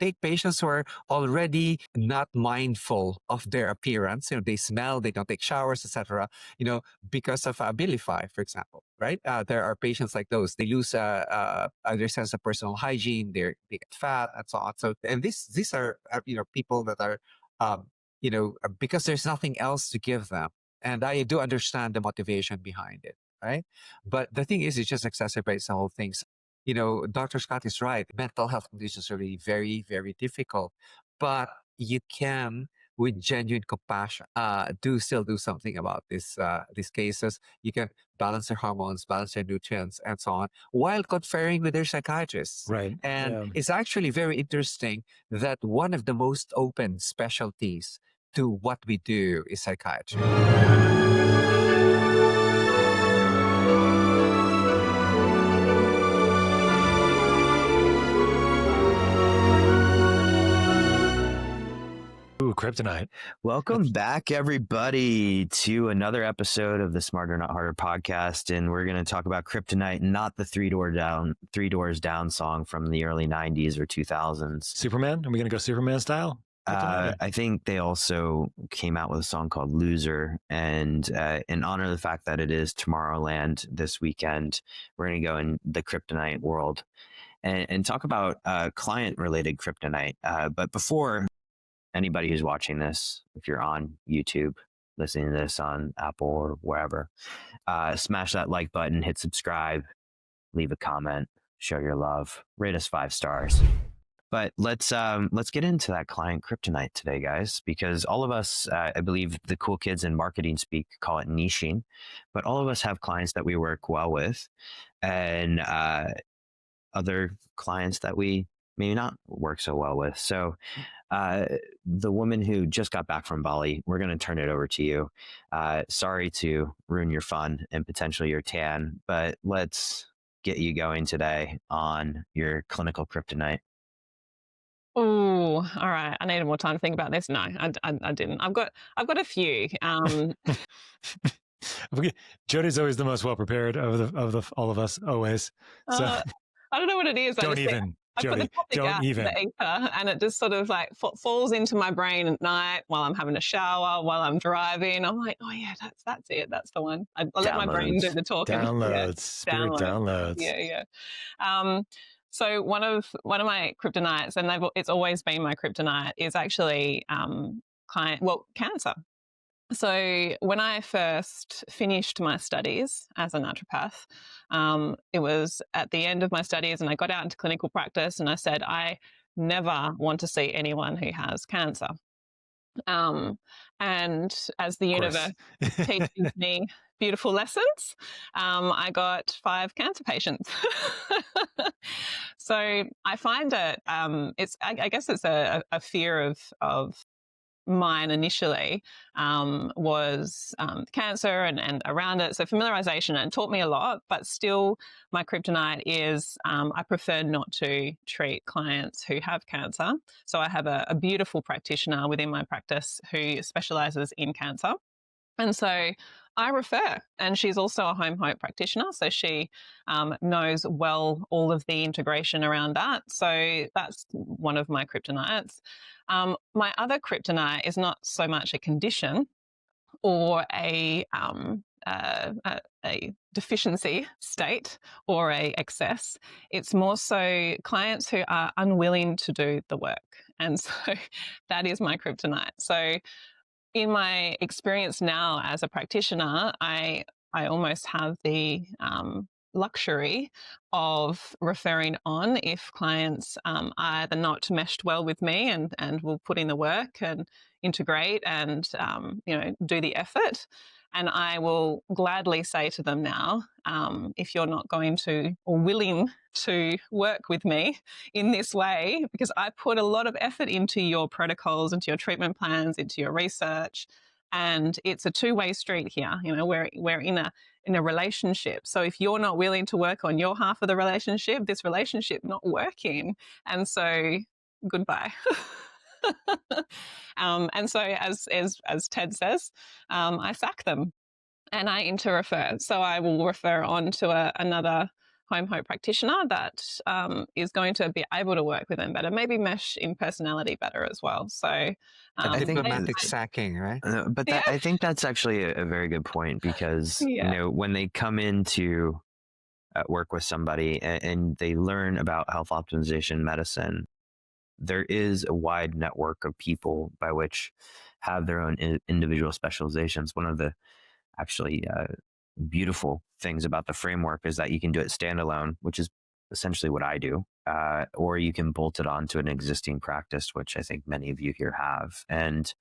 take patients who are already not mindful of their appearance. They smell, they don't take showers, etc. Because of Abilify, for example, right? There are patients like those. They lose their sense of personal hygiene. They get fat and so on. So, and these are people that are because there's nothing else to give them. And I do understand the motivation behind it, right? But the thing is, it just exacerbates the whole thing. Dr. Scott is right. Mental health conditions are really very, very difficult, but you can, with genuine compassion, still do something about these cases. You can balance their hormones, balance their nutrients, and so on, while conferring with their psychiatrists. Right. And it's actually very interesting that one of the most open specialties to what we do is psychiatry. Ooh, Kryptonite. Welcome back, everybody, to another episode of the Smarter Not Harder podcast, and we're going to talk about Kryptonite, not the Three Doors Down song from the early 90s or 2000s. Superman? Are we going to go Superman style? I think they also came out with a song called Loser, and in honor of the fact that it is Tomorrowland this weekend, we're going to go in the Kryptonite world and talk about client-related Kryptonite. But before anybody who's watching this, if you're on YouTube, listening to this on Apple or wherever, smash that like button, hit subscribe, leave a comment, show your love, rate us 5 stars. But let's get into that client Kryptonite today, guys, because all of us, I believe the cool kids in marketing speak call it niching, but all of us have clients that we work well with, and other clients that we maybe not work so well with. So the woman who just got back from Bali, we're going to turn it over to you. Sorry to ruin your fun and potentially your tan, but let's get you going today on your clinical Kryptonite. Oh, all right. I needed more time to think about this. No, I didn't. I've got a few. Jody's always the most well prepared of all of us, always. So I don't know what it is. Don't even. Jody, don't even. The ether, and it just sort of like falls into my brain at night while I'm having a shower, while I'm driving. I'm like, oh yeah, that's it. That's the one. I let my brain do the talking. Downloads, spirit downloads. Yeah. So one of my kryptonites, and it's always been my kryptonite, is actually cancer. So when I first finished my studies as a naturopath, it was at the end of my studies, and I got out into clinical practice, and I said, I never want to see anyone who has cancer. And as the universe teaches me beautiful lessons, I got 5 cancer patients. So I find that I guess it's a fear of mine initially was cancer and around it. So familiarization, and taught me a lot, but still my kryptonite is I prefer not to treat clients who have cancer. So I have a beautiful practitioner within my practice who specializes in cancer. And so I refer, and she's also a HOMeHOPE practitioner, so she knows well all of the integration around that. So that's one of my kryptonites. My other kryptonite is not so much a condition or a deficiency state or a excess. It's more so clients who are unwilling to do the work. And so that is my kryptonite. So in my experience now as a practitioner, I almost have the luxury of referring on if clients are either not meshed well with me and will put in the work and integrate and do the effort. And I will gladly say to them now, if you're not going to or willing to work with me in this way, because I put a lot of effort into your protocols, into your treatment plans, into your research, and it's a two-way street here. We're in a relationship. So if you're not willing to work on your half of the relationship, this relationship not working, and so goodbye. And so as Ted says, I sack them and I interrefer. So I will refer on to another HOMeHOPE practitioner that is going to be able to work with them better, maybe mesh in personality better as well. So Diplomatic sacking, right? But that, I think that's actually a very good point, because you know, when they come into work with somebody and they learn about health optimization medicine, there is a wide network of people by which have their own individual specializations. One of the actually beautiful things about the framework is that you can do it standalone, which is essentially what I do, or you can bolt it onto an existing practice, which I think many of you here have. And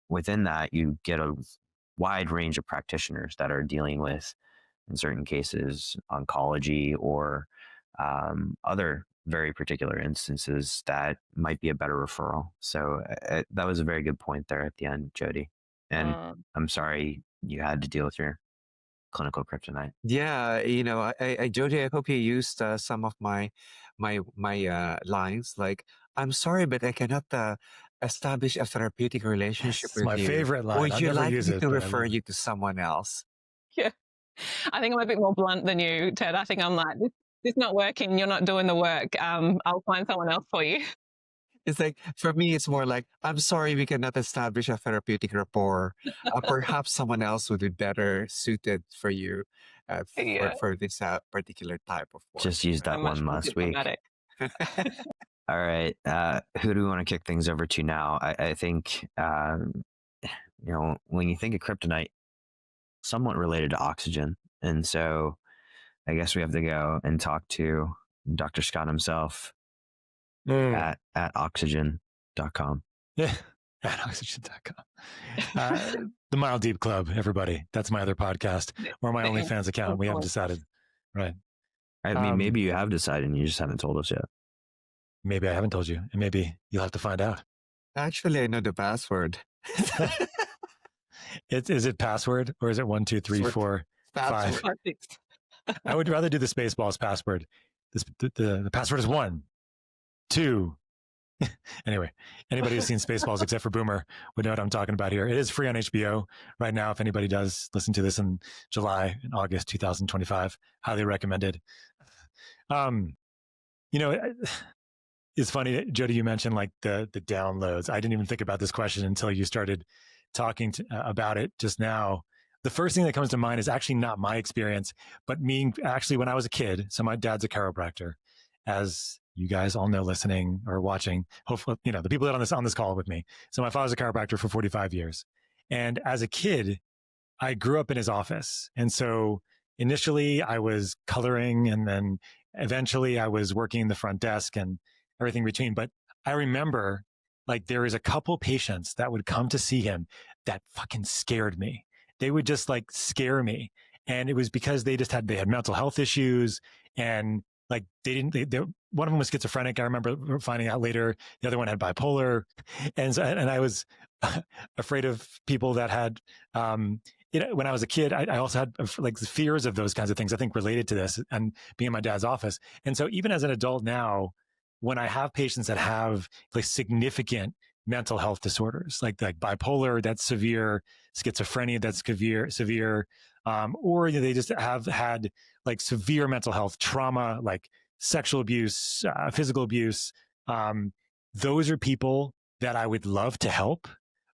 within that, you get a wide range of practitioners that are dealing with, in certain cases, oncology or other very particular instances that might be a better referral. So that was a very good point there at the end, Jody. And I'm sorry you had to deal with your clinical kryptonite. Yeah, you know, Jody, I hope you used some of my lines. Like, I'm sorry, but I cannot establish a therapeutic relationship It's with my you. favorite line. Would I'll you never like use me it, to but I refer love you to someone else? Yeah. I think I'm a bit more blunt than you, Ted. I think I'm like, this is not working. You're not doing the work. I'll find someone else for you. It's like, for me, it's more like, I'm sorry, we cannot establish a therapeutic rapport. Perhaps someone else would be better suited for you for this particular type of work. Just used that one last week. All right. Who do we want to kick things over to now? I think, you know, when you think of kryptonite, somewhat related to oxygen. And so I guess we have to go and talk to Dr. Scott himself at oxygen.com. Yeah, at oxygen.com. The Mile Deep Club, everybody. That's my other podcast, or my OnlyFans account. We haven't decided. Right. I mean, maybe you have decided and you just haven't told us yet. Maybe I haven't told you, and maybe you'll have to find out. Actually, I know the password. Is it password, or is it 1, 2, 3, 4, 5? I would rather do the Spaceballs password. The password is 1, 2. Anyway, anybody who's seen Spaceballs except for Boomer would know what I'm talking about here. It is free on HBO right now. If anybody does listen to this in July and August 2025, highly recommended. You know, it's funny, Jody, you mentioned like the downloads. I didn't even think about this question until you started talking about it just now. The first thing that comes to mind is actually not my experience, but me actually when I was a kid. So my dad's a chiropractor, as you guys all know, listening or watching. Hopefully, you know, the people that on this call with me. So my father's a chiropractor for 45 years. And as a kid, I grew up in his office. And so initially I was coloring, and then eventually I was working the front desk and everything between. But I remember, like, there was a couple patients that would come to see him that fucking scared me. They would just like scare me. And it was because they had mental health issues, and like one of them was schizophrenic. I remember finding out later. The other one had bipolar. And I was afraid of people that had, you know, when I was a kid, I also had like fears of those kinds of things, I think, related to this and being in my dad's office. And so even as an adult now, when I have patients that have like significant mental health disorders, like bipolar, that's severe, schizophrenia, that's severe, or they just have had like severe mental health trauma, like sexual abuse, physical abuse. Those are people that I would love to help,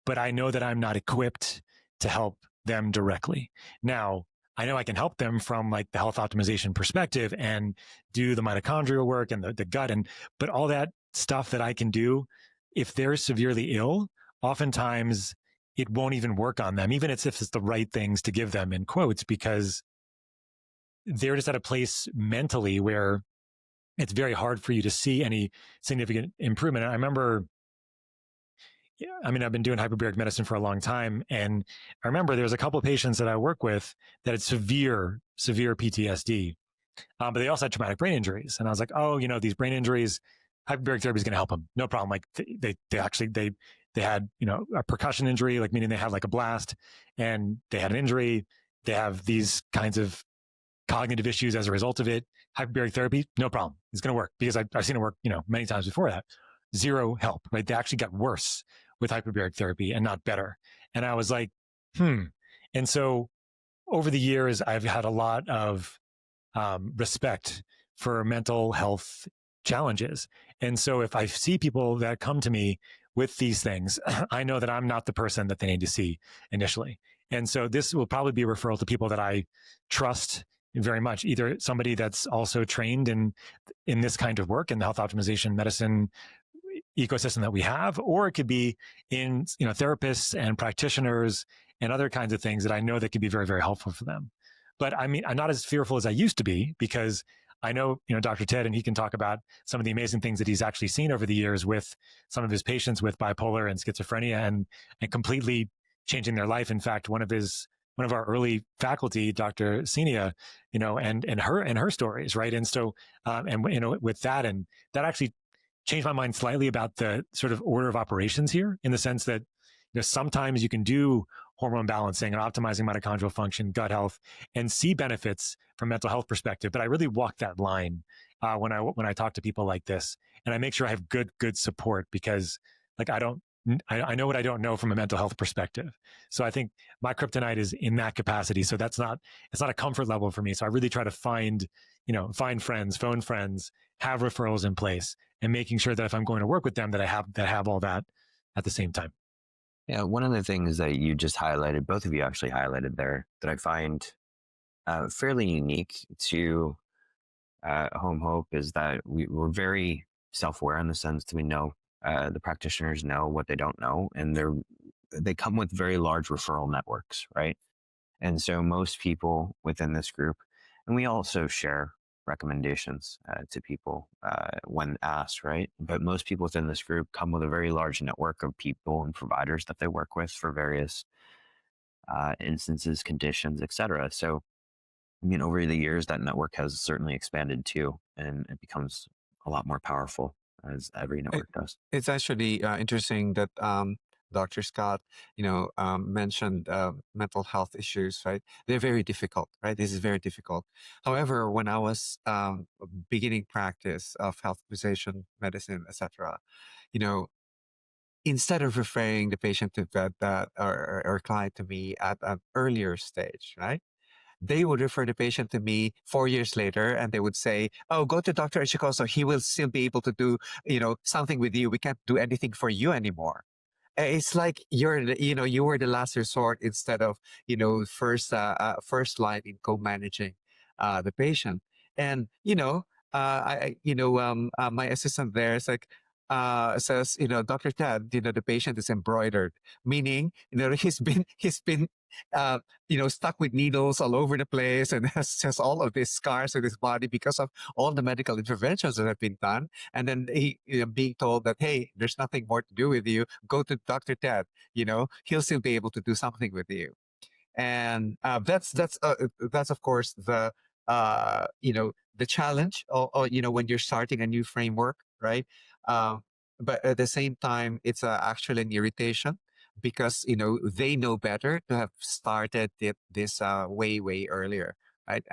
but I know that I'm not equipped to help them directly. Now, I know I can help them from like the health optimization perspective and do the mitochondrial work and the gut, but all that stuff that I can do, if they're severely ill, oftentimes it won't even work on them, even if it's the right things to give them, in quotes, because they're just at a place mentally where it's very hard for you to see any significant improvement. And I remember, I mean, I've been doing hyperbaric medicine for a long time. And I remember there was a couple of patients that I work with that had severe PTSD, but they also had traumatic brain injuries. And I was like, oh, you know, these brain injuries, hyperbaric therapy is going to help them. No problem. Like they had, you know, a percussion injury, like meaning they had like a blast and they had an injury. They have these kinds of cognitive issues as a result of it. Hyperbaric therapy, no problem. It's going to work, because I've seen it work, you know, many times before that. Zero help, right? They actually got worse with hyperbaric therapy and not better. And I was like, And so over the years, I've had a lot of respect for mental health challenges. And so if I see people that come to me with these things, I know that I'm not the person that they need to see initially. And so this will probably be a referral to people that I trust very much, either somebody that's also trained in this kind of work in the health optimization medicine ecosystem that we have, or it could be in therapists and practitioners and other kinds of things that I know that could be very, very helpful for them. But I mean, I'm not as fearful as I used to be, because I know, Dr. Ted, and he can talk about some of the amazing things that he's actually seen over the years with some of his patients with bipolar and schizophrenia, and completely changing their life. In fact, one of our early faculty, Dr. Senia, and her stories, right? And so, with that, and that actually changed my mind slightly about the sort of order of operations here, in the sense that sometimes you can do hormone balancing and optimizing mitochondrial function, gut health, and see benefits from mental health perspective. But I really walk that line when I talk to people like this, and I make sure I have good support, because I know what I don't know from a mental health perspective. So I think my kryptonite is in that capacity. So it's not a comfort level for me. So I really try to find friends, phone friends, have referrals in place, and making sure that if I'm going to work with them, that I have all that at the same time. Yeah, one of the things that you just highlighted, both of you actually highlighted there, that I find fairly unique to HOMeHOPE is that we're very self-aware, in the sense that we know the practitioners know what they don't know, and they come with very large referral networks, right? And so most people within this group, and we also share recommendations to people when asked, right? But most people within this group come with a very large network of people and providers that they work with for various instances, conditions, etc. So, I mean, over the years, that network has certainly expanded too, and it becomes a lot more powerful, as every network does. It's actually interesting that Dr. Scott, mentioned mental health issues, right? They're very difficult, right? This is very difficult. However, when I was beginning practice of health optimization medicine, etc., you know, instead of referring the patient to that or client to me at an earlier stage, right? They would refer the patient to me 4 years later, and they would say, "Oh, go to Dr. Ishikoso. He will still be able to do, something with you. We can't do anything for you anymore." It's like you were the last resort instead of, first line in co-managing the patient. And, my assistant there is like, says, Dr. Ted, the patient is embroidered, meaning, he's been, stuck with needles all over the place, and has all of these scars on his body because of all the medical interventions that have been done. And then he, being told that, hey, there's nothing more to do with you. Go to Dr. Ted. He'll still be able to do something with you. And that's of course the challenge, or when you're starting a new framework, right? Um, but at the same time, it's actually an irritation, because they know better to have started this way earlier, right?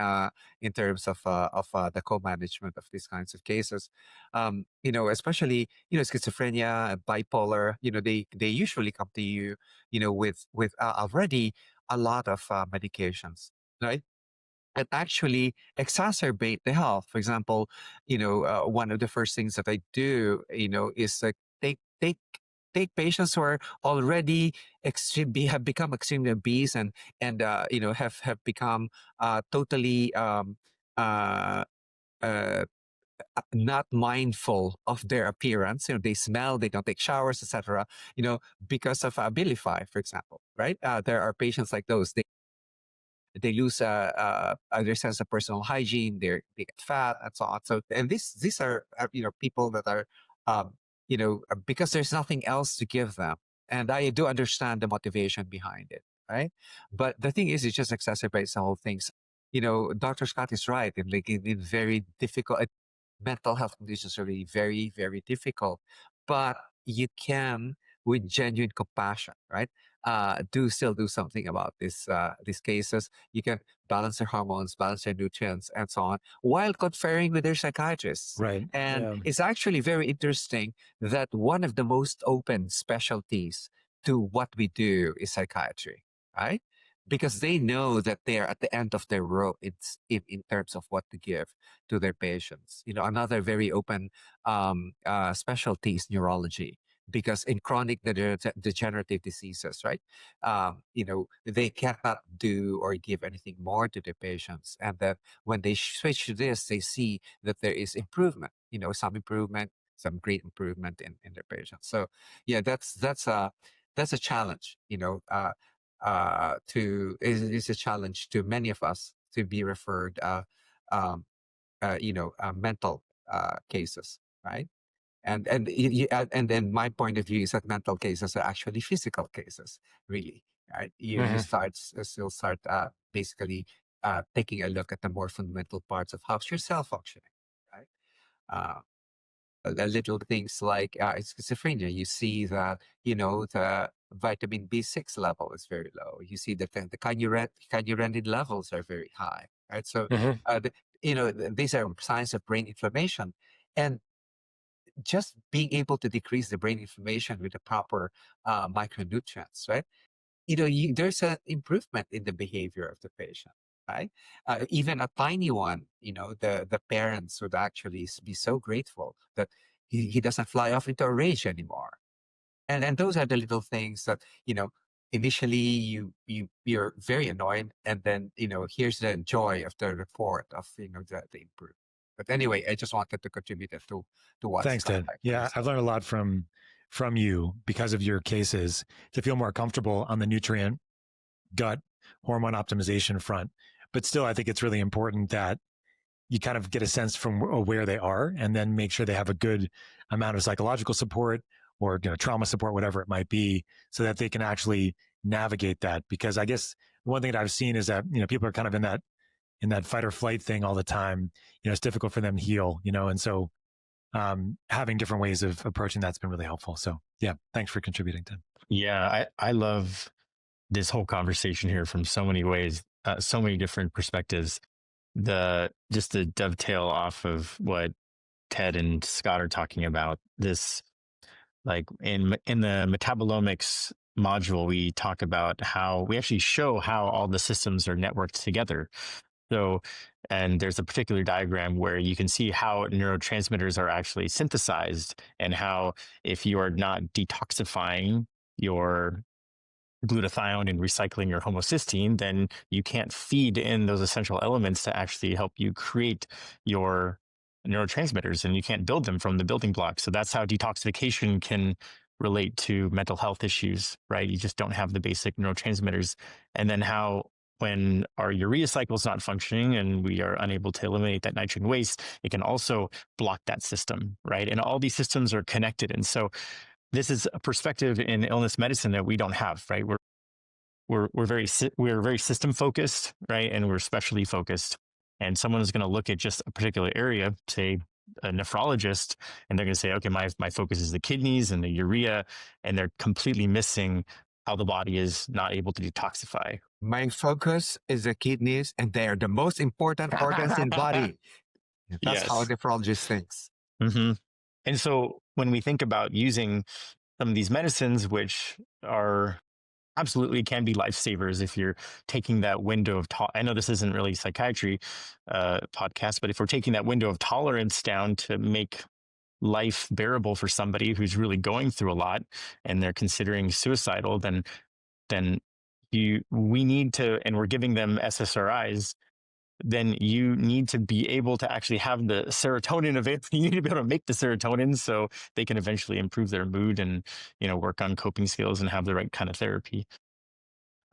In terms of the co-management of these kinds of cases, especially schizophrenia, bipolar. They usually come to you, with already a lot of medications, right? And actually exacerbate the health. For example, one of the first things that I do, is like take patients who are already have become extremely obese, and have become totally uh, uh, not mindful of their appearance. They smell, they don't take showers, etc. Because of Abilify, for example, right? There are patients like those. They lose their sense of personal hygiene. They get fat and so on. So, and these are people that are because there's nothing else to give them. And I do understand the motivation behind it, right? But the thing is, it just exacerbates the whole thing. Dr. Scott is right. In very difficult mental health conditions are really very, very difficult. But you can, with genuine compassion, right? Still do something about these cases. You can balance their hormones, balance their nutrients, and so on, while conferring with their psychiatrists. Right. And Yeah. it's actually very interesting that one of the most open specialties to what we do is psychiatry, right? because they know that they're at the end of their rope in terms of what to give to their patients. Another very open specialty is neurology, because in chronic degenerative diseases, right, they cannot do or give anything more to their patients. And then when they switch to this, they see that there is improvement, some improvement, some great improvement in their patients. So yeah, that's a challenge, it's a challenge to many of us to be referred um, mental cases, right? And then my point of view is that mental cases are actually physical cases, really, right? You still start basically taking a look at the more fundamental parts of how's your cell functioning, right? Uh, little things like schizophrenia, you see that, the vitamin B6 level is very low. You see that the kynurenine levels are very high, right? So, these are signs of brain inflammation. And just being able to decrease the brain inflammation with the proper micronutrients, right? There's an improvement in the behavior of the patient, right? Even a tiny one, the parents would actually be so grateful that he doesn't fly off into a rage anymore. And those are the little things that, initially you're very annoyed, and then, here's the joy of the report of, the improvement. But anyway, I just wanted to contribute it to what Thanks, Scott Ted. actually Yeah, said. I've learned a lot from you because of your cases to feel more comfortable on the nutrient, gut, hormone optimization front. But still, I think it's really important that you kind of get a sense from where they are, and then make sure they have a good amount of psychological support or trauma support, whatever it might be, so that they can actually navigate that. Because I guess one thing that I've seen is that people are kind of in that fight or flight thing all the time. It's difficult for them to heal. And so having different ways of approaching that's been really helpful. So yeah, thanks for contributing, Tim. Yeah, I love this whole conversation here from so many ways, so many different perspectives. Just to dovetail off of what Ted and Scott are talking about, this, like in the metabolomics module, we talk about how we actually show how all the systems are networked together. So, and there's a particular diagram where you can see how neurotransmitters are actually synthesized, and how if you are not detoxifying your glutathione and recycling your homocysteine, then you can't feed in those essential elements to actually help you create your neurotransmitters, and you can't build them from the building blocks. So that's how detoxification can relate to mental health issues, right? You just don't have the basic neurotransmitters. And then how, when our urea cycle is not functioning and we are unable to eliminate that nitrogen waste, it can also block that system, right? And all these systems are connected. And so this is a perspective in illness medicine that we don't have, right? We're very system focused, right? And we're specialty focused. And someone is going to look at just a particular area, say a nephrologist, and they're going to say, okay, my focus is the kidneys and the urea, and they're completely missing how the body is not able to detoxify. My focus is the kidneys, and they are the most important organs in body. That's how a Yes. nephrologist thinks. Mm-hmm. And so when we think about using some of these medicines, which are absolutely can be lifesavers if you're taking that window of I know this isn't really psychiatry podcast, but if we're taking that window of tolerance down to make life bearable for somebody who's really going through a lot and they're considering suicidal, then we need to, and we're giving them SSRIs, then you need to be able to actually have the serotonin available. You need to be able to make the serotonin so they can eventually improve their mood and, work on coping skills and have the right kind of therapy.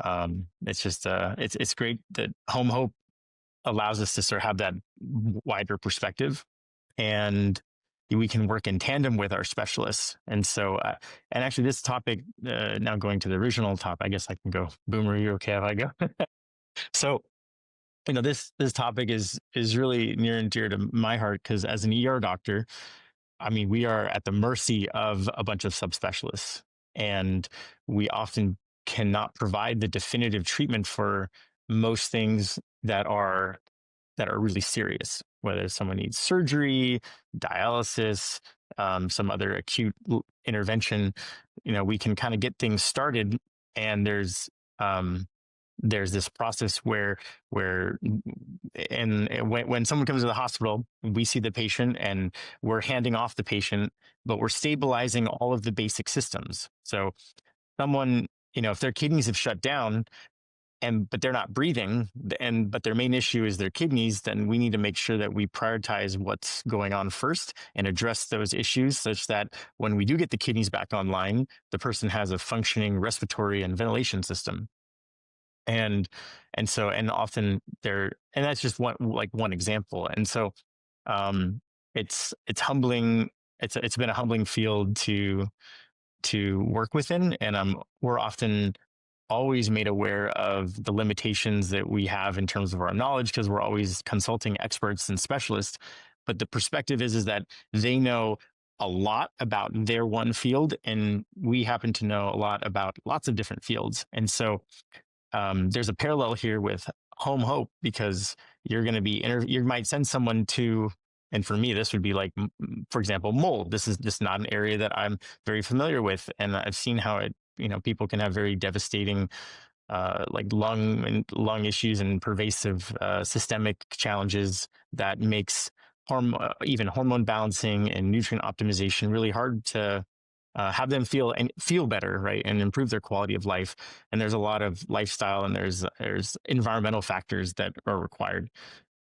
It's just, it's great that HOMeHOPE allows us to sort of have that wider perspective, and we can work in tandem with our specialists. And so, and actually this topic, now going to the original topic, I guess I can go. Boomer, you okay if I go? So, this topic is really near and dear to my heart, because as an ER doctor, I mean, we are at the mercy of a bunch of subspecialists, and we often cannot provide the definitive treatment for most things that are really serious, whether someone needs surgery, dialysis, some other acute intervention. We can kind of get things started, and there's there's this process where and when someone comes to the hospital, we see the patient and we're handing off the patient, but we're stabilizing all of the basic systems. So someone, if their kidneys have shut down but they're not breathing, but their main issue is their kidneys, then we need to make sure that we prioritize what's going on first and address those issues such that when we do get the kidneys back online, the person has a functioning respiratory and ventilation system. And often and that's just one example. And so it's humbling. It's been a humbling field to work within, and we're often always made aware of the limitations that we have in terms of our knowledge, because we're always consulting experts and specialists. But the perspective is that they know a lot about their one field, and we happen to know a lot about lots of different fields. And so there's a parallel here with HOMeHOPE, because you're going to be you might send someone to, and for me, this would be like, for example, mold. This is just not an area that I'm very familiar with, and I've seen how it, people can have very devastating, like lung issues and pervasive systemic challenges that makes even hormone balancing and nutrient optimization really hard to have them feel better, right, and improve their quality of life. And there's a lot of lifestyle and there's environmental factors that are required.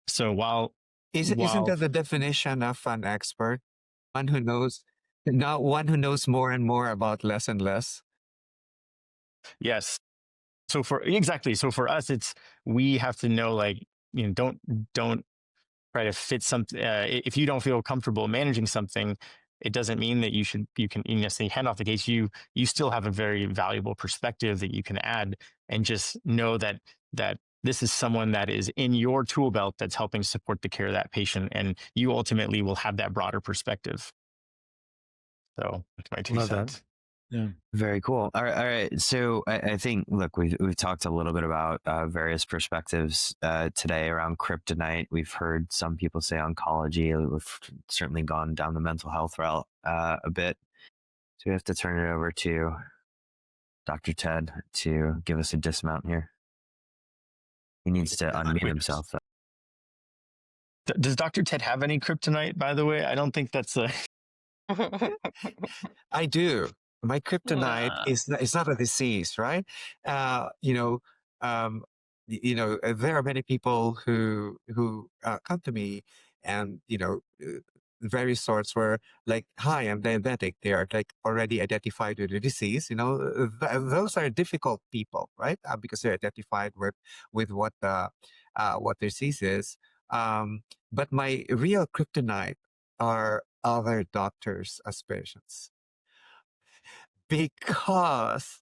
So Isn't that the definition of an expert? One who knows, not one who knows more and more about less and less. Yes. So for us, we have to know, like, don't try to fit something. If you don't feel comfortable managing something, it doesn't mean that you can say hand off the case. You still have a very valuable perspective that you can add, and just know that this is someone that is in your tool belt that's helping support the care of that patient, and you ultimately will have that broader perspective. So that's my 2 cents. Yeah. Very cool. All right. So I think, look, we've talked a little bit about various perspectives today around kryptonite. We've heard some people say oncology. We've certainly gone down the mental health route a bit. So we have to turn it over to Dr. Ted to give us a dismount here. He needs to unmute himself, though. Does Dr. Ted have any kryptonite, by the way? I don't think that's a... I do. My kryptonite is not a disease, right? There are many people who come to me, and various sorts were like, "Hi, I'm diabetic." They are like already identified with the disease. Those are difficult people, right? Because they're identified with what their disease is. But my real kryptonite are other doctors as patients, because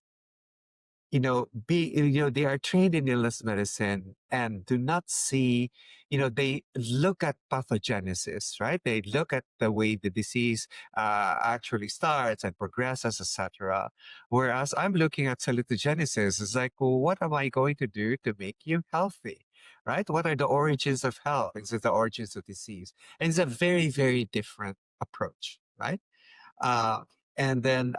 they are trained in illness medicine and do not see, they look at pathogenesis, right? They look at the way the disease actually starts and progresses, etc. Whereas I'm looking at salutogenesis. It's like, well, what am I going to do to make you healthy, right? What are the origins of health? It's the origins of disease. And it's a very, very different approach, right? And then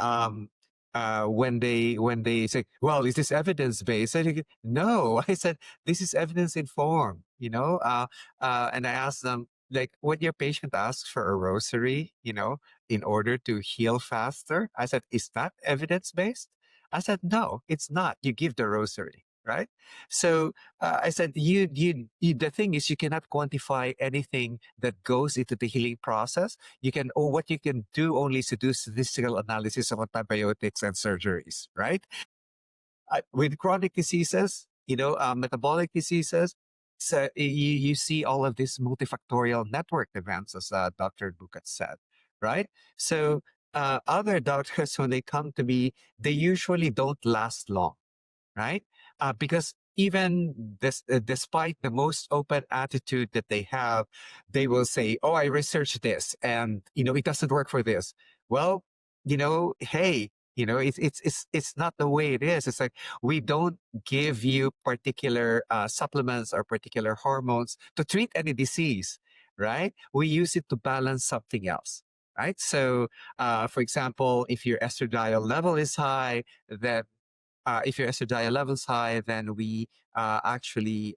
when they say, "Well, is this evidence based?" I think, no. I said, this is evidence informed. And I asked them, like, when your patient asks for a rosary, in order to heal faster, I said, is that evidence based? I said, no, it's not. You give the rosary, right? So I said, the thing is, you cannot quantify anything that goes into the healing process. What you can do only is to do statistical analysis of antibiotics and surgeries, right? With chronic diseases, metabolic diseases, so you see all of these multifactorial network events, as Dr. Bukat said, right? So other doctors, when they come to me, they usually don't last long, right? Because even despite the most open attitude that they have, they will say, "Oh, I researched this, and it doesn't work for this." Well, hey, it's not the way it is. It's like, we don't give you particular supplements or particular hormones to treat any disease, right? We use it to balance something else, right? So, for example, if your estradiol level is high, then if your estradiol level's high, then we actually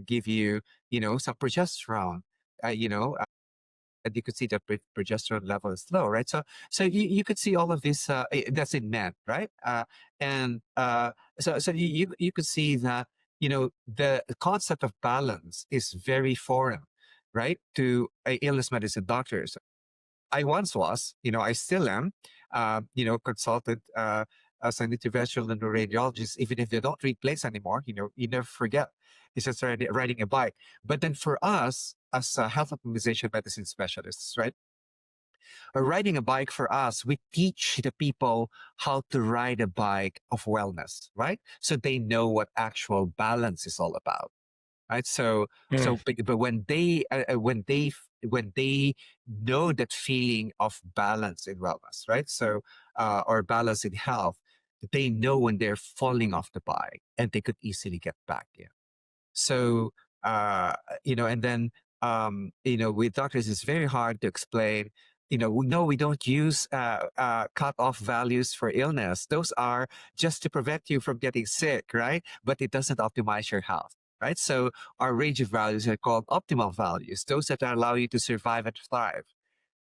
give you, some progesterone. And you could see that progesterone level is low, right? So you could see all of this. That's in men, right? So you could see that the concept of balance is very foreign, right, to illness medicine doctors. I once was, I still am, consulted as an interventional radiologist, even if they don't read plays anymore, you never forget. It's just riding a bike. But then for us, as health optimization medicine specialists, right? Riding a bike for us, we teach the people how to ride a bike of wellness, right? So they know what actual balance is all about, right? But when they know that feeling of balance in wellness, right? Or balance in health, they know when they're falling off the bike and they could easily get back in. So, and then, with doctors, it's very hard to explain, no, we don't use cut-off values for illness. Those are just to prevent you from getting sick, right? But it doesn't optimize your health, right? So our range of values are called optimal values, those that allow you to survive and thrive,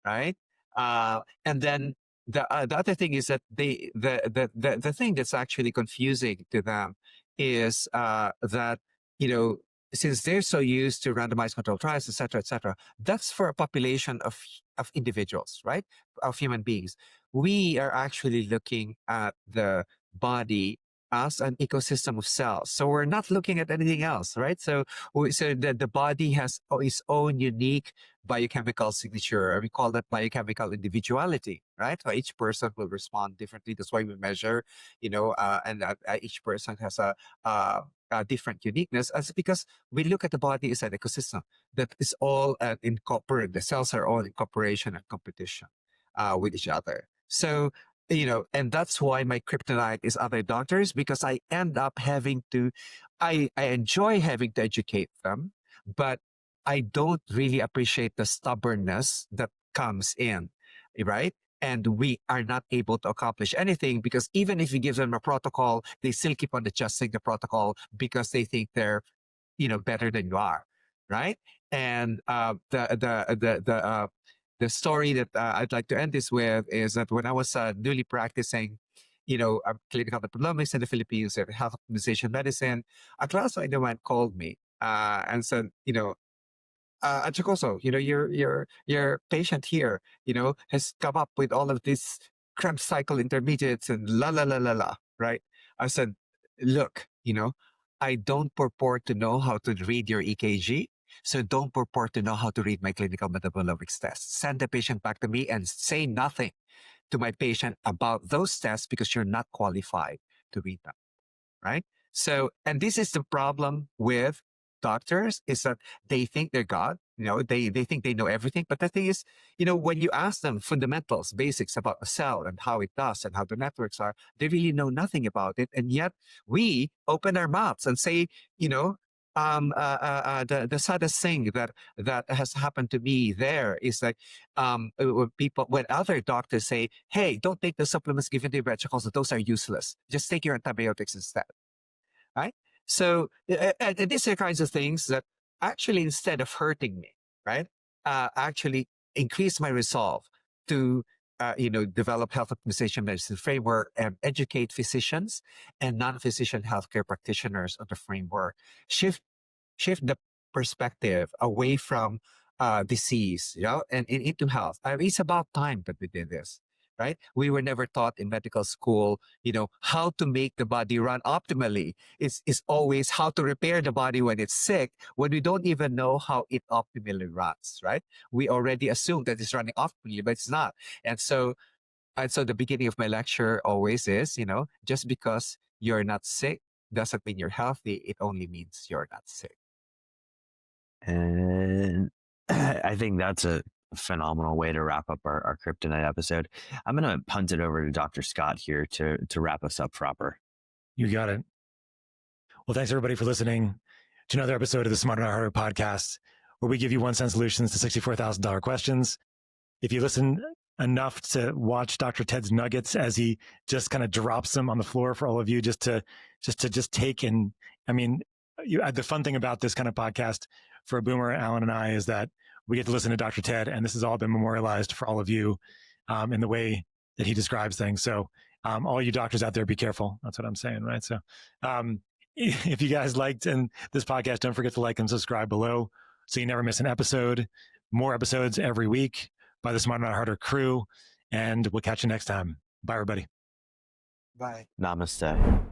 right? And then the other thing is that the thing that's actually confusing to them is that since they're so used to randomized controlled trials, et cetera, that's for a population of individuals, right? Of human beings. We are actually looking at the body as an ecosystem of cells. So we're not looking at anything else, right? So the body has its own unique biochemical signature. We call that biochemical individuality, right? So each person will respond differently. That's why we measure, and each person has a different uniqueness. As because we look at the body as an ecosystem that is all incorporated. The cells are all in cooperation and competition with each other. So and that's why my kryptonite is other doctors, because I end up having to, I enjoy having to educate them, but I don't really appreciate the stubbornness that comes in, right? And we are not able to accomplish anything because even if you give them a protocol, they still keep on adjusting the protocol because they think they're, better than you are, right? And the story that I'd like to end this with is that when I was newly practicing, clinical diplomatics in the Philippines and health optimization medicine, a class I called me and said, Chacoso, your patient here, has come up with all of these cramp cycle intermediates and la la la la la, right? I said, look, I don't purport to know how to read your EKG. So don't purport to know how to read my clinical metabolomics test. Send the patient back to me and say nothing to my patient about those tests because you're not qualified to read them, right? So, and this is the problem with doctors is that they think they're God, they think they know everything. But the thing is, when you ask them fundamentals, basics about a cell and how it does and how the networks are, they really know nothing about it. And yet we open our mouths and say, the saddest thing that has happened to me there is like when other doctors say, hey, don't take the supplements given to you because those are useless. Just take your antibiotics instead. Right? So and these are kinds of things that actually, instead of hurting me, right, actually increase my resolve to, develop health optimization medicine framework and educate physicians and non-physician healthcare practitioners on the framework. Shift the perspective away from disease, and into health. It's about time that we did this. Right? We were never taught in medical school, how to make the body run optimally. It's always how to repair the body when it's sick, when we don't even know how it optimally runs, right? We already assume that it's running optimally, but it's not. And so the beginning of my lecture always is, just because you're not sick doesn't mean you're healthy. It only means you're not sick. And I think that's a phenomenal way to wrap up our Kryptonite episode. I'm going to punt it over to Dr. Scott here to wrap us up proper. You got it. Well, thanks everybody for listening to another episode of the Smarter Not Harder podcast, where we give you 1 cent solutions to $64,000 questions. If you listen enough to watch Dr. Ted's nuggets as he just kind of drops them on the floor for all of you just to take. And I mean, the fun thing about this kind of podcast for Boomer, Alan, and I is that we get to listen to Dr. Ted, and this has all been memorialized for all of you in the way that he describes things. So all you doctors out there, be careful. That's what I'm saying, right? So if you guys liked this podcast, don't forget to like and subscribe below so you never miss an episode. More episodes every week by the Smarter Not Harder crew. And we'll catch you next time. Bye, everybody. Bye. Namaste.